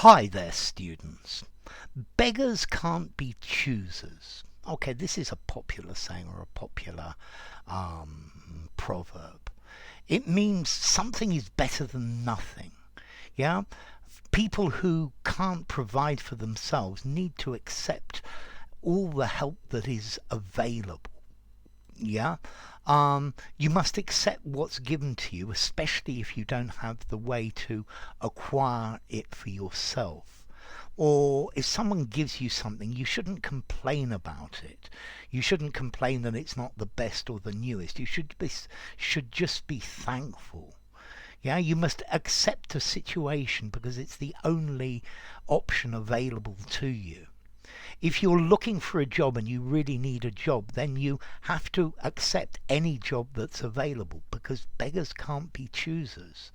Hi there, students. Beggars can't be choosers. Okay, this is a popular saying or a popular proverb. It means something is better than nothing. Yeah? People who can't provide for themselves need to accept all the help that is available. Yeah? You must accept what's given to you, especially if you don't have the way to acquire it for yourself. Or if someone gives you something, you shouldn't complain about it. You shouldn't complain that it's not the best or the newest. You should just be thankful. Yeah, you must accept a situation because it's the only option available to you. If you're looking for a job and you really need a job, then you have to accept any job that's available because beggars can't be choosers.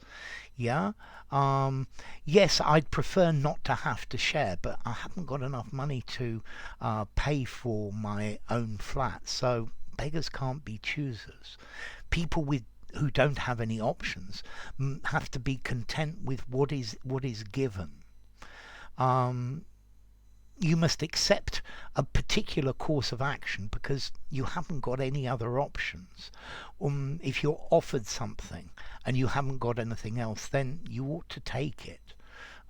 Yeah. Yes, I'd prefer not to have to share, but I haven't got enough money to pay for my own flat. So beggars can't be choosers. People who don't have any options have to be content with what is given. You must accept a particular course of action because you haven't got any other options. If you're offered something and you haven't got anything else, then you ought to take it.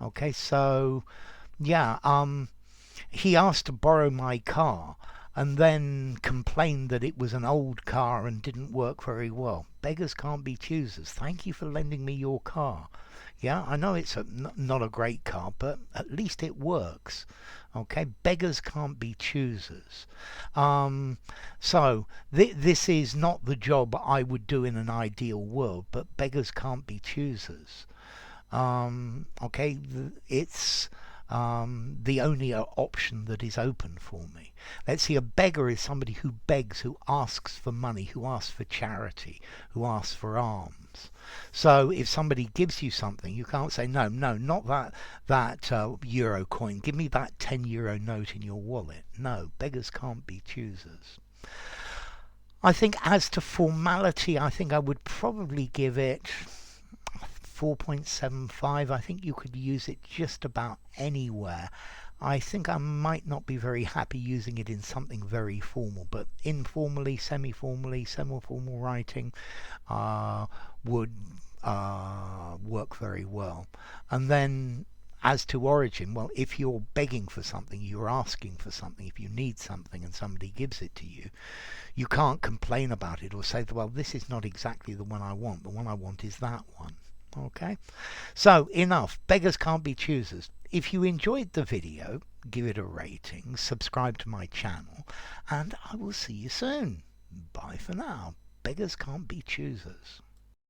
Okay, so yeah, he asked to borrow my car and then complained that it was an old car and didn't work very well. Beggars can't be choosers. Thank you for lending me your car. Yeah, I know it's not a great car, but at least it works. Okay, beggars can't be choosers. So this is not the job I would do in an ideal world, but beggars can't be choosers. Okay, it's the only option that is open for me. Let's see, a beggar is somebody who begs, who asks for money, who asks for charity, who asks for alms. So if somebody gives you something, you can't say, no, not that euro coin. Give me that 10 euro note in your wallet. No, beggars can't be choosers. I think as to formality, I think I would probably give it 4.75. I think you could use it just about anywhere. I think I might not be very happy using it in something very formal, but informally, semi-formally, semi-formal writing would work very well. And then as to origin, well, if you're begging for something, you're asking for something, if you need something and somebody gives it to you, you can't complain about it or say, well, this is not exactly the one I want. The one I want is that one. Okay, so enough. Beggars can't be choosers. If you enjoyed the video, give it a rating, subscribe to my channel, and I will see you soon. Bye for now. Beggars can't be choosers.